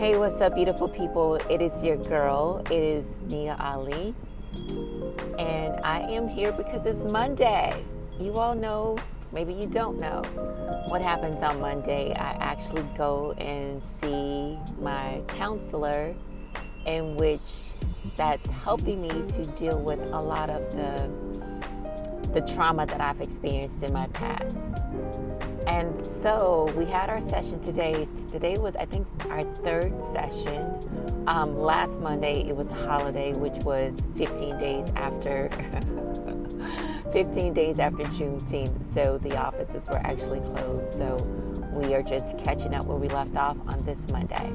Hey, what's up, beautiful people? It is your girl. It is Nia Ali. And I am here because it's Monday. You all know, maybe you don't know, what happens on Monday. I actually go and see my counselor, in which that's helping me to deal with a lot of the trauma that I've experienced in my past. And so we had our session today. Today was, I think, our third session. Last Monday, it was a holiday, which was 15 days after 15 days after Juneteenth. So the offices were actually closed. So we are just catching up where we left off on this Monday.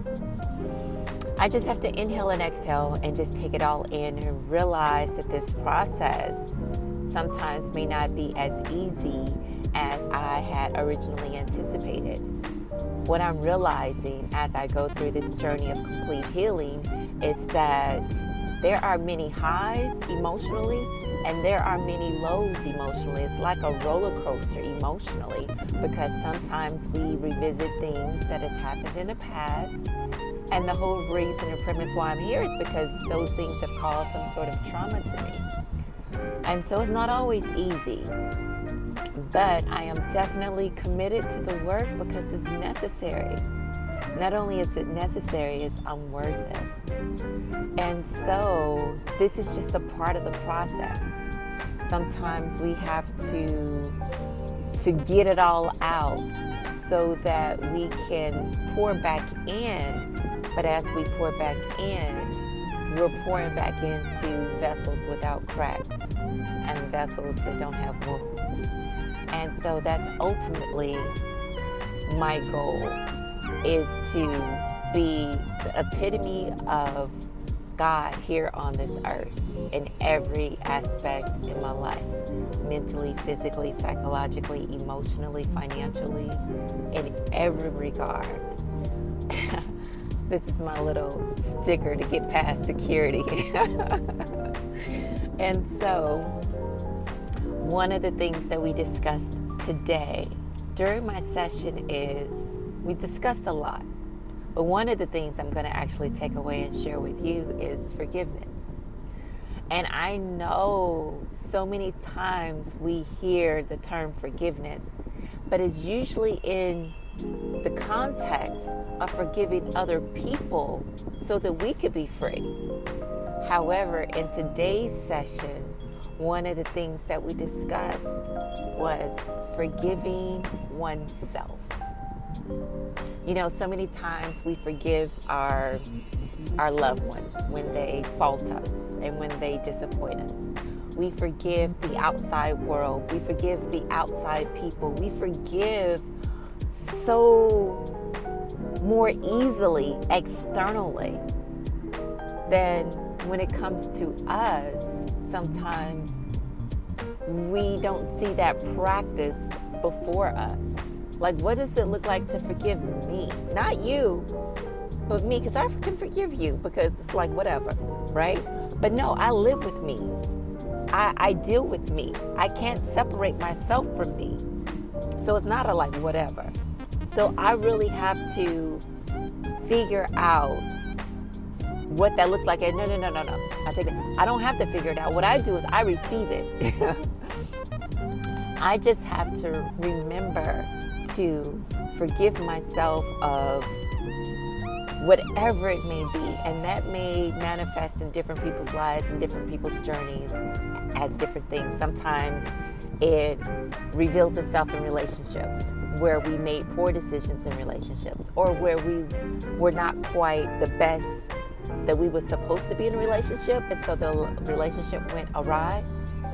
I just have to inhale and exhale and just take it all in and realize that this process sometimes may not be as easy as I had originally anticipated. What I'm realizing as I go through this journey of complete healing is that there are many highs emotionally and there are many lows emotionally. It's like a roller coaster emotionally, because sometimes we revisit things that has happened in the past, and the whole reason and premise why I'm here is because those things have caused some sort of trauma to me. And so it's not always easy. But I am definitely committed to the work because it's necessary. Not only is it necessary, it's I'm worth it. And so this is just a part of the process. Sometimes we have to get it all out so that we can pour back in. But as we pour back in, we're pouring back into vessels without cracks and vessels that don't have wounds. And so that's ultimately my goal, is to be the epitome of God here on this earth in every aspect in my life, mentally, physically, psychologically, emotionally, financially, in every regard. This is my little sticker to get past security. And so one of the things that we discussed today during my session is, we discussed a lot, but one of the things I'm going to actually take away and share with you is forgiveness. And I know so many times we hear the term forgiveness, but it's usually in the context of forgiving other people so that we could be free. However, in today's session, one of the things that we discussed was forgiving oneself. You know, so many times we forgive our loved ones when they fault us and when they disappoint us. We forgive the outside world. We forgive the outside people. We forgive so more easily externally than when it comes to us. Sometimes we don't see that practice before us. Like, what does it look like to forgive me? Not you, but me, because I can forgive you because it's like whatever, right? But no, I live with me. I deal with me. I can't separate myself from me. So it's not a like whatever. So I really have to figure out what that looks like. And no. I take it. I don't have to figure it out. What I do is I receive it. I just have to remember to forgive myself of whatever it may be. And that may manifest in different people's lives and different people's journeys as different things. Sometimes it reveals itself in relationships where we made poor decisions in relationships, or where we were not quite the best that we were supposed to be in a relationship, and so the relationship went awry.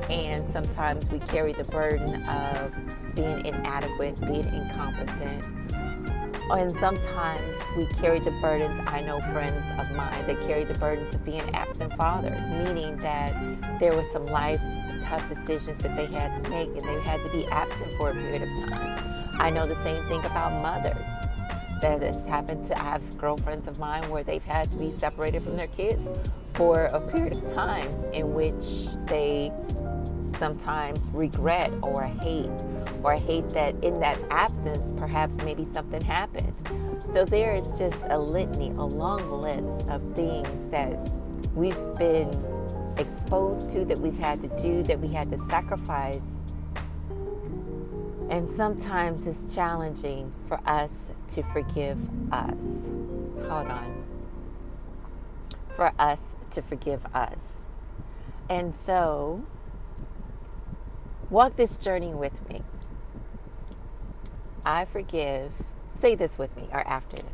And sometimes we carry the burden of being inadequate, being incompetent. And sometimes we carry the burdens, I know friends of mine that carry the burdens of being absent fathers, meaning that there were some life tough decisions that they had to make and they had to be absent for a period of time. I know the same thing about mothers. That has happened to, I have girlfriends of mine where they've had to be separated from their kids for a period of time in which they sometimes regret or hate that in that absence, perhaps maybe something happened. So there is just a litany, a long list of things that we've been exposed to, that we've had to do, that we had to sacrifice. And sometimes it's challenging for us to forgive us. Hold on. For us to forgive us. And so, walk this journey with me. I forgive, say this with me or after this.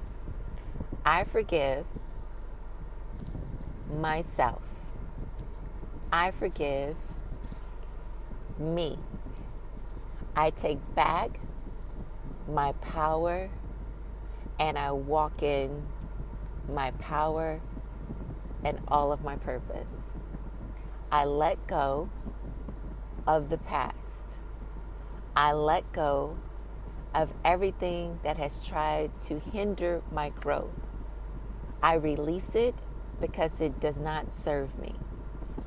I forgive myself. I forgive me. I take back my power and I walk in my power and all of my purpose. I let go of the past. I let go of everything that has tried to hinder my growth. I release it because it does not serve me,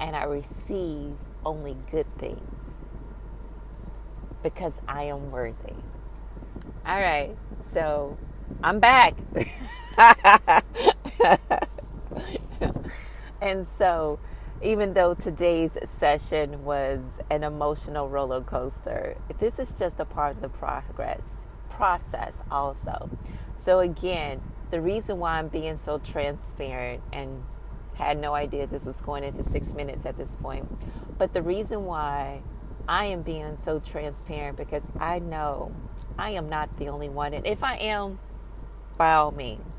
and I receive only good things because I am worthy. All right, so I'm back. And so, even though today's session was an emotional roller coaster, this is just a part of the process also. So again, the reason why I'm being so transparent, and had no idea this was going into 6 minutes at this point, but the reason why I am being so transparent, because I know I am not the only one. And if I am, by all means.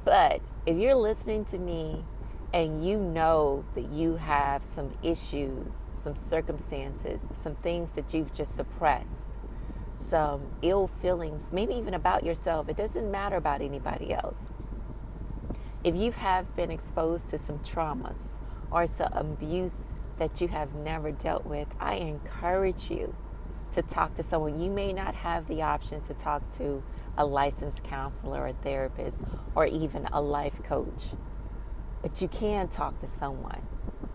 But if you're listening to me and you know that you have some issues, some circumstances, some things that you've just suppressed, some ill feelings, maybe even about yourself, it doesn't matter about anybody else. If you have been exposed to some traumas or some abuse that you have never dealt with, I encourage you to talk to someone. You may not have the option to talk to a licensed counselor or therapist or even a life coach, but you can talk to someone.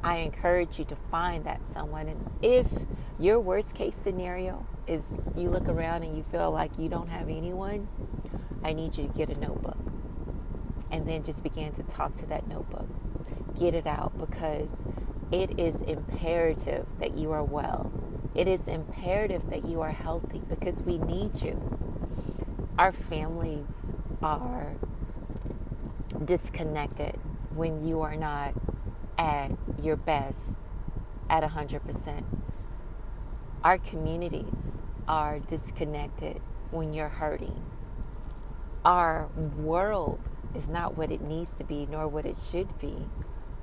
I encourage you to find that someone. And if your worst case scenario is you look around and you feel like you don't have anyone, I need you to get a notebook and then just begin to talk to that notebook. Get it out, because it is imperative that you are well. It is imperative that you are healthy, because we need you. Our families are disconnected when you are not at your best, at 100%. Our communities are disconnected when you're hurting. Our world is not what it needs to be, nor what it should be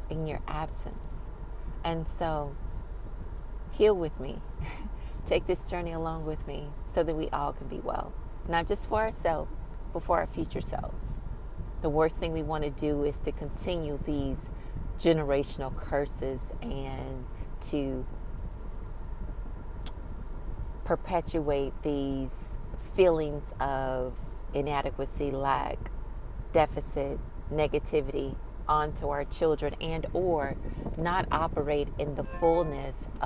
in your absence. And so, heal with me. Take this journey along with me so that we all can be well. Not just for ourselves, but for our future selves. The worst thing we want to do is to continue these generational curses and to perpetuate these feelings of inadequacy, lack, deficit, negativity onto our children, and or not operate in the fullness of